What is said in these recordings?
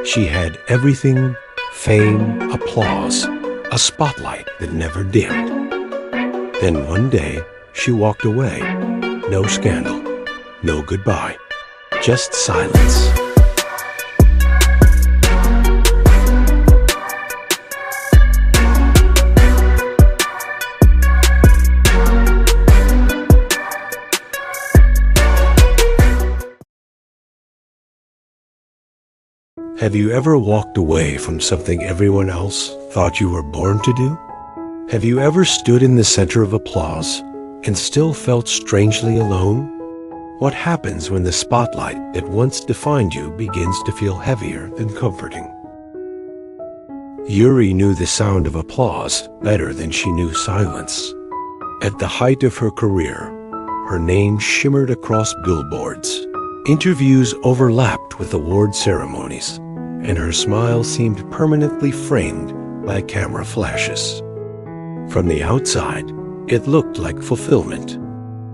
She had everything: fame, applause, a spotlight that never dimmed. Then one day, she walked away. No scandal, no goodbye, just silence. Have you ever walked away from something everyone else thought you were born to do? Have you ever stood in the center of applause and still felt strangely alone? What happens when the spotlight that once defined you begins to feel heavier than comforting? Yuri knew the sound of applause better than she knew silence. At the height of her career, her name shimmered across billboards. Interviews overlapped with award ceremonies, and her smile seemed permanently framed by camera flashes. From the outside, it looked like fulfillment.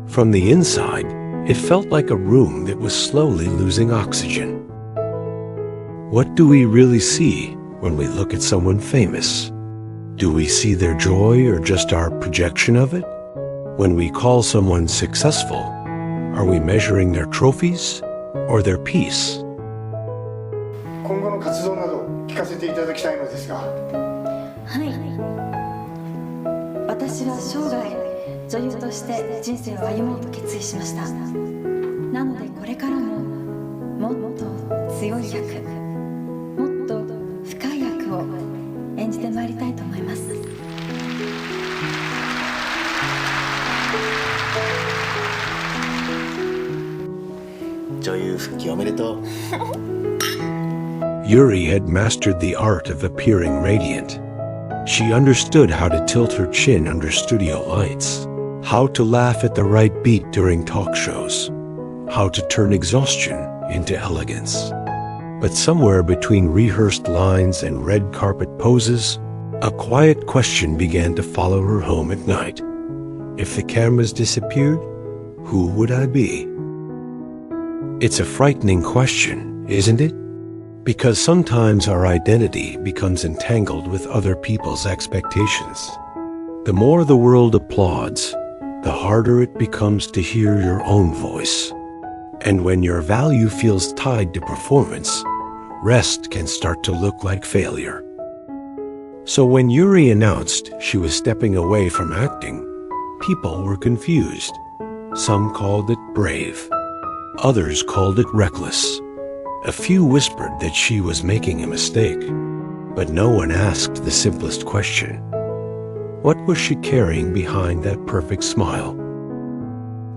From the inside, it felt like a room that was slowly losing oxygen. What do we really see when we look at someone famous? Do we see their joy or just our projection of it? When we call someone successful, are we measuring their trophies or their peace? 今後の活動など聞かせていただきたいのですが。はい。私は生涯女優として人生を歩もうと決意しました。なのでこれからももっと強い役、もっと深い役を演じてまいりたいと思います。女優復帰おめでとう。Yuri had mastered the art of appearing radiant. She understood how to tilt her chin under studio lights, how to laugh at the right beat during talk shows, how to turn exhaustion into elegance. But somewhere between rehearsed lines and red carpet poses, a quiet question began to follow her home at night. If the cameras disappeared, who would I be? It's a frightening question, isn't it? Because sometimes our identity becomes entangled with other people's expectations. The more the world applauds, the harder it becomes to hear your own voice. And when your value feels tied to performance, rest can start to look like failure. So when Yuri announced she was stepping away from acting, people were confused. Some called it brave. Others called it reckless. A few whispered that she was making a mistake, but no one asked the simplest question. What was she carrying behind that perfect smile?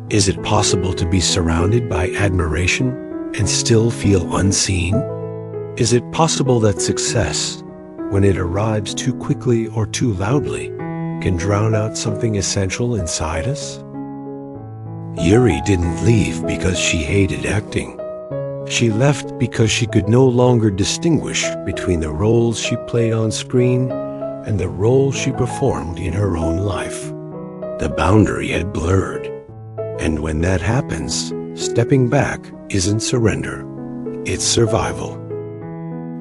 Is it possible to be surrounded by admiration and still feel unseen? Is it possible that success, when it arrives too quickly or too loudly, can drown out something essential inside us? Yuri didn't leave because she hated acting. She left because she could no longer distinguish between the roles she played on screen and the role she performed in her own life. The boundary had blurred. And when that happens, stepping back isn't surrender, it's survival.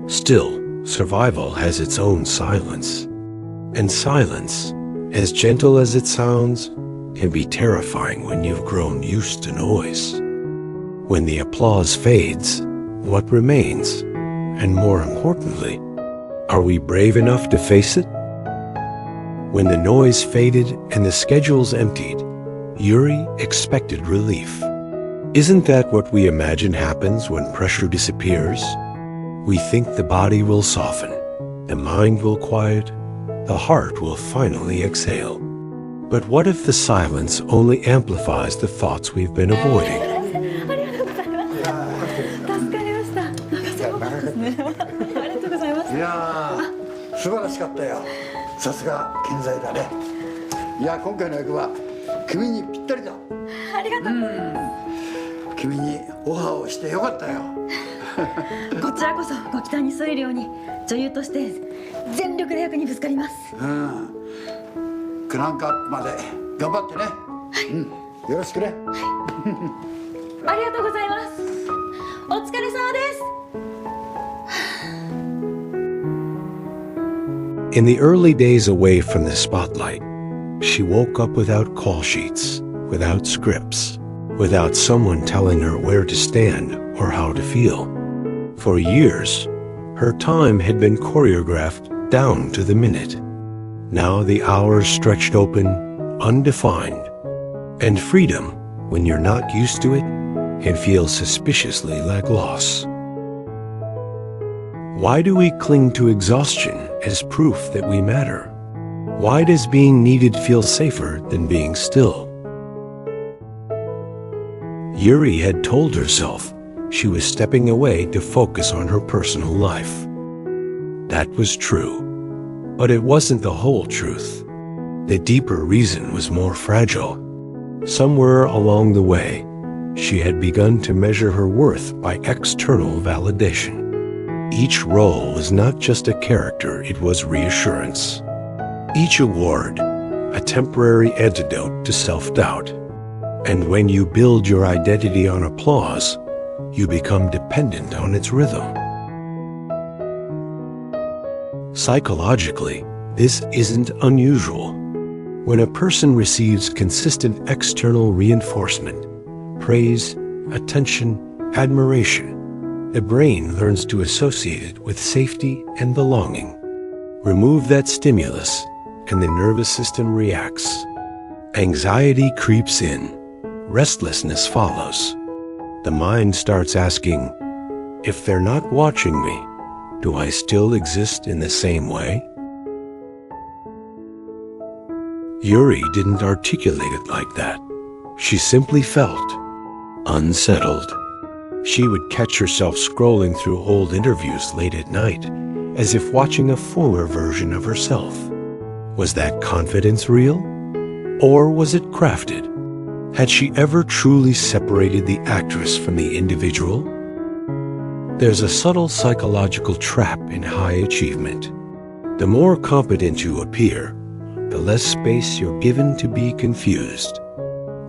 Still, survival has its own silence. And silence, as gentle as it sounds, can be terrifying when you've grown used to noise. When the applause fades, what remains? And more importantly, are we brave enough to face it? When the noise faded and the schedules emptied, Yuri expected relief. Isn't that what we imagine happens when pressure disappears? We think the body will soften, the mind will quiet, the heart will finally exhale. But what if the silence only amplifies the thoughts we've been avoiding? いやー素晴らしかったよ。さすが健在だね。いや今回の役は君にぴったりだ。ありがとうございます。君にオファーをしてよかったよ。こちらこそご期待に添えるように女優として全力で役にぶつかります。クランクアップまで頑張ってね。よろしくね。ありがとうございます。お疲れ様です。In the early days away from the spotlight, she woke up without call sheets, without scripts, without someone telling her where to stand or how to feel. For years, her time had been choreographed down to the minute. Now the hours stretched open, undefined, and freedom, when you're not used to it, can feel suspiciously like loss. Why do we cling to exhaustion as proof that we matter? Why does being needed feel safer than being still? Yuri had told herself she was stepping away to focus on her personal life. That was true, but it wasn't the whole truth. The deeper reason was more fragile. Somewhere along the way, she had begun to measure her worth by external validation. Each role was not just a character, it was reassurance. Each award, a temporary antidote to self-doubt. And when you build your identity on applause, you become dependent on its rhythm. Psychologically, this isn't unusual. When a person receives consistent external reinforcement, praise, attention, admiration, the brain learns to associate it with safety and belonging. Remove that stimulus, and the nervous system reacts. Anxiety creeps in. Restlessness follows. The mind starts asking, if they're not watching me, do I still exist in the same way? Yuri didn't articulate it like that. She simply felt unsettled. She would catch herself scrolling through old interviews late at night, as if watching a fuller version of herself. Was that confidence real? Or was it crafted? Had she ever truly separated the actress from the individual? There's a subtle psychological trap in high achievement. The more competent you appear, the less space you're given to be confused.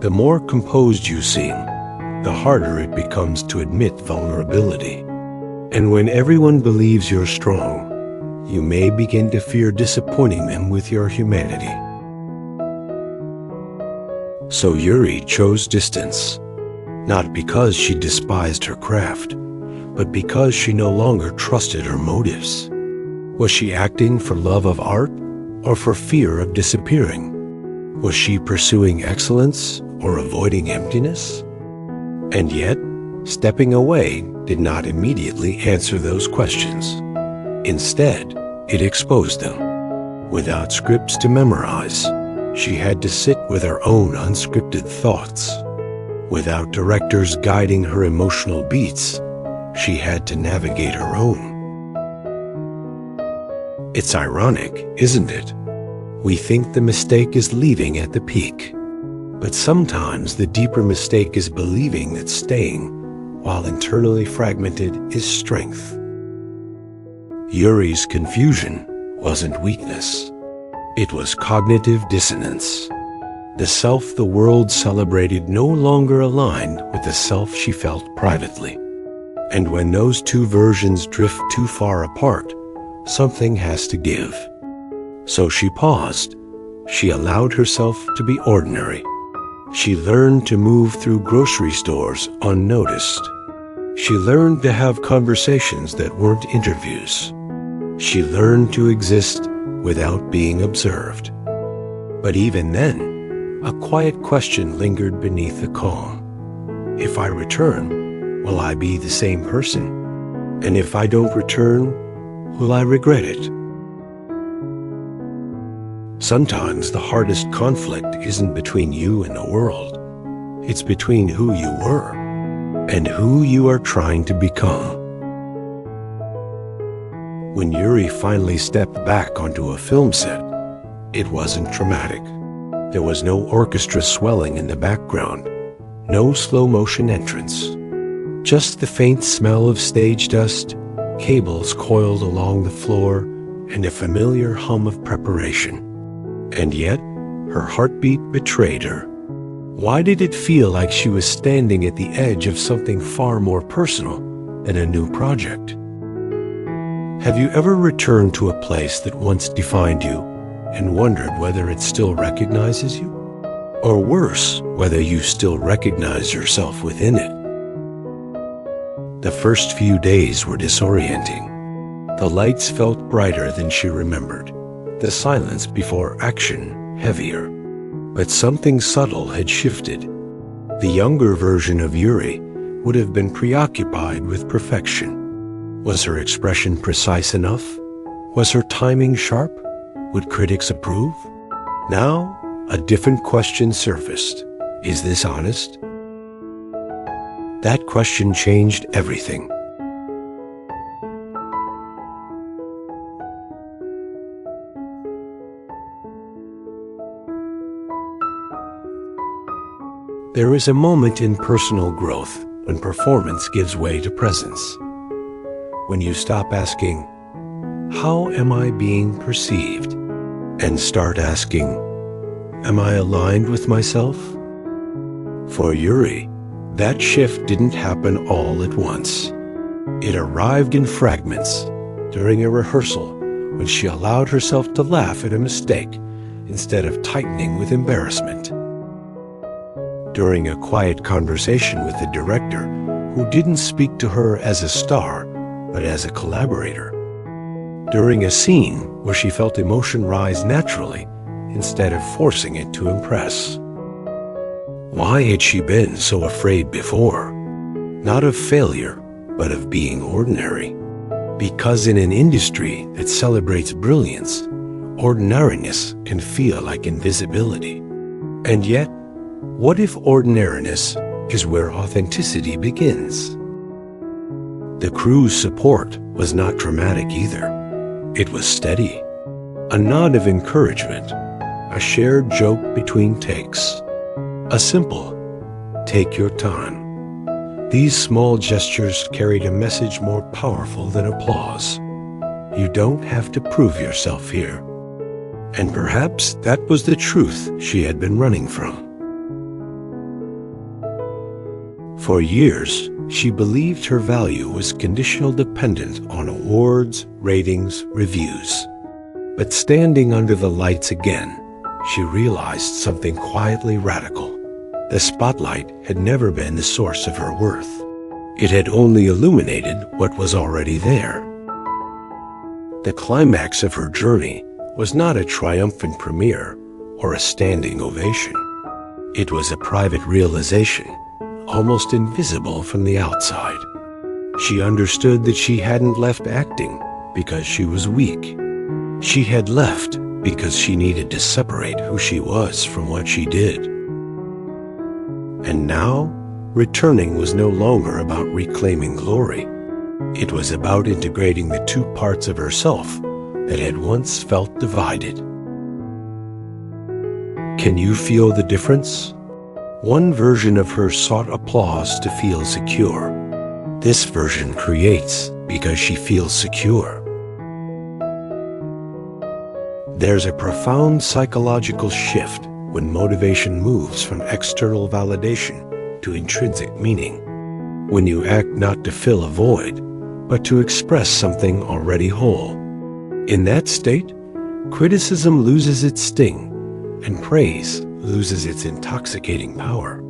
The more composed you seem, the harder it becomes to admit vulnerability. And when everyone believes you're strong, you may begin to fear disappointing them with your humanity. So Yuri chose distance, not because she despised her craft, but because she no longer trusted her motives. Was she acting for love of art or for fear of disappearing? Was she pursuing excellence or avoiding emptiness? And yet, stepping away did not immediately answer those questions. Instead, it exposed them. Without scripts to memorize, she had to sit with her own unscripted thoughts. Without directors guiding her emotional beats, she had to navigate her own. It's ironic, isn't it? We think the mistake is leaving at the peak, but sometimes the deeper mistake is believing that staying, while internally fragmented, is strength. Yuri's confusion wasn't weakness. It was cognitive dissonance. The self the world celebrated no longer aligned with the self she felt privately. And when those two versions drift too far apart, something has to give. So she paused. She allowed herself to be ordinary. She learned to move through grocery stores unnoticed. She learned to have conversations that weren't interviews. She learned to exist without being observed. But even then, a quiet question lingered beneath the calm. If I return, will I be the same person? And if I don't return, will I regret it? Sometimes the hardest conflict isn't between you and the world. It's between who you were and who you are trying to become. When Yuri finally stepped back onto a film set, it wasn't dramatic. There was no orchestra swelling in the background, no slow-motion entrance. Just the faint smell of stage dust, cables coiled along the floor, and a familiar hum of preparation. And yet, her heartbeat betrayed her. Why did it feel like she was standing at the edge of something far more personal than a new project? Have you ever returned to a place that once defined you and wondered whether it still recognizes you? Or worse, whether you still recognize yourself within it? The first few days were disorienting. The lights felt brighter than she remembered, the silence before action heavier. But something subtle had shifted. The younger version of Yuri would have been preoccupied with perfection. Was her expression precise enough? Was her timing sharp? Would critics approve? Now, a different question surfaced. Is this honest? That question changed everything. There is a moment in personal growth when performance gives way to presence. When you stop asking, "How am I being perceived?" and start asking, "Am I aligned with myself?" For Yuri, that shift didn't happen all at once. It arrived in fragments during a rehearsal when she allowed herself to laugh at a mistake instead of tightening with embarrassment. During a quiet conversation with the director who didn't speak to her as a star, but as a collaborator. During a scene where she felt emotion rise naturally instead of forcing it to impress. Why had she been so afraid before? Not of failure, but of being ordinary. Because in an industry that celebrates brilliance, ordinariness can feel like invisibility. And yet, what if ordinariness is where authenticity begins? The crew's support was not dramatic either. It was steady. A nod of encouragement, a shared joke between takes, a simple, "Take your time." These small gestures carried a message more powerful than applause. You don't have to prove yourself here. And perhaps that was the truth she had been running from. For years, she believed her value was conditional dependent on awards, ratings, reviews. But standing under the lights again, she realized something quietly radical. The spotlight had never been the source of her worth. It had only illuminated what was already there. The climax of her journey was not a triumphant premiere or a standing ovation. It was a private realization, almost invisible from the outside. She understood that she hadn't left acting because she was weak. She had left because she needed to separate who she was from what she did. And now, returning was no longer about reclaiming glory. It was about integrating the two parts of herself that had once felt divided. Can you feel the difference? One version of her sought applause to feel secure. This version creates because she feels secure. There's a profound psychological shift when motivation moves from external validation to intrinsic meaning. When you act not to fill a void, but to express something already whole. In that state, criticism loses its sting, and praise loses its intoxicating power.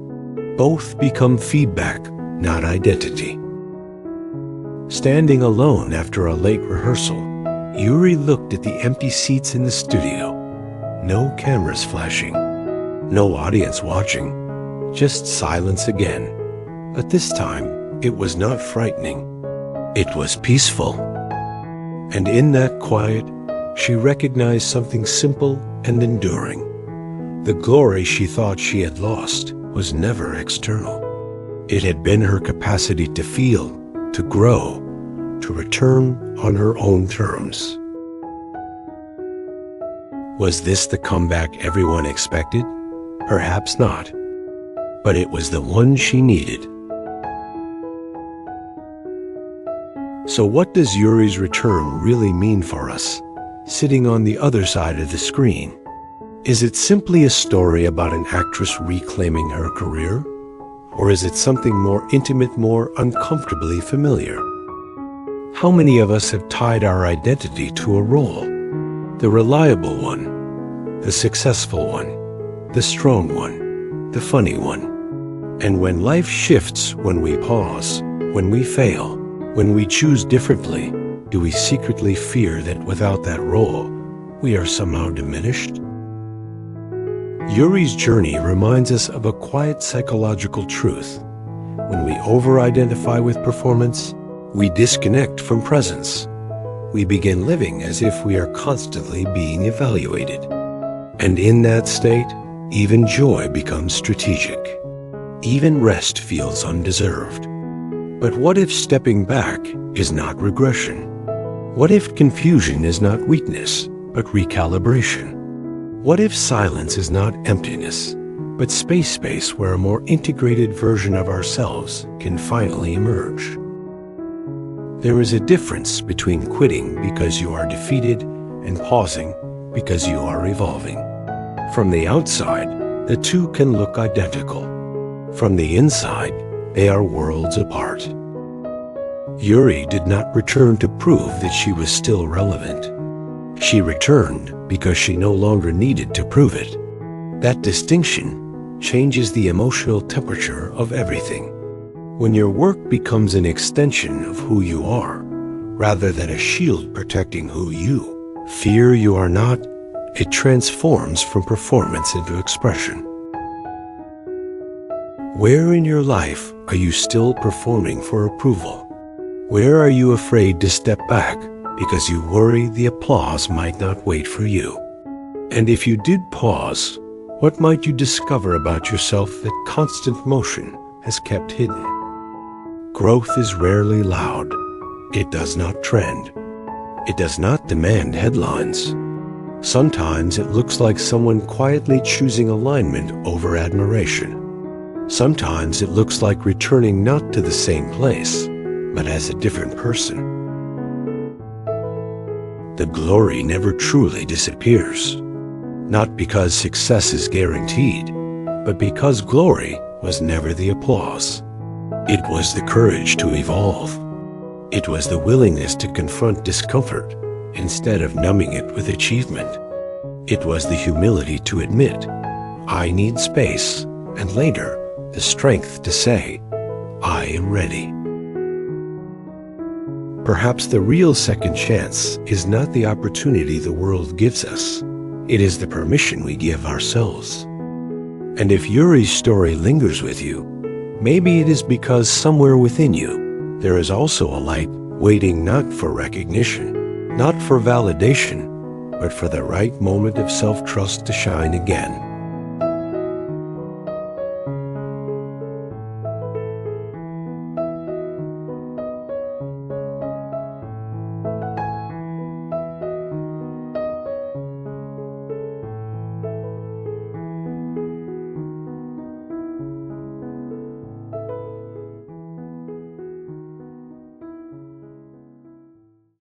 Both become feedback, not identity. Standing alone after a late rehearsal, Yuri looked at the empty seats in the studio. No cameras flashing, no audience watching, just silence again. But this time, it was not frightening. It was peaceful. And in that quiet, she recognized something simple and enduring. The glory she thought she had lost was never external. It had been her capacity to feel, to grow, to return on her own terms. Was this the comeback everyone expected? Perhaps not. But it was the one she needed. So what does Yuri's return really mean for us, sitting on the other side of the screen? Is it simply a story about an actress reclaiming her career? Or is it something more intimate, more uncomfortably familiar? How many of us have tied our identity to a role? The reliable one, the successful one, the strong one, the funny one. And when life shifts, when we pause, when we fail, when we choose differently, do we secretly fear that without that role, we are somehow diminished? Yuri's journey reminds us of a quiet psychological truth. When we over-identify with performance, we disconnect from presence. We begin living as if we are constantly being evaluated. And in that state, even joy becomes strategic. Even rest feels undeserved. But what if stepping back is not regression? What if confusion is not weakness, but recalibration? What if silence is not emptiness, but space where a more integrated version of ourselves can finally emerge? There is a difference between quitting because you are defeated and pausing because you are evolving. From the outside, the two can look identical. From the inside, they are worlds apart. Yuri did not return to prove that she was still relevant. She returned because she no longer needed to prove it. That distinction changes the emotional temperature of everything. When your work becomes an extension of who you are, rather than a shield protecting who you fear you are not, it transforms from performance into expression. Where in your life are you still performing for approval? Where are you afraid to step back because you worry the applause might not wait for you? And if you did pause, what might you discover about yourself that constant motion has kept hidden? Growth is rarely loud. It does not trend. It does not demand headlines. Sometimes it looks like someone quietly choosing alignment over admiration. Sometimes it looks like returning not to the same place, but as a different person. The glory never truly disappears. Not because success is guaranteed, but because glory was never the applause. It was the courage to evolve. It was the willingness to confront discomfort instead of numbing it with achievement. It was the humility to admit, I need space, and later, the strength to say, I am ready. Perhaps the real second chance is not the opportunity the world gives us. It is the permission we give ourselves. And if Yuri's story lingers with you, maybe it is because somewhere within you, there is also a light waiting not for recognition, not for validation, but for the right moment of self-trust to shine again.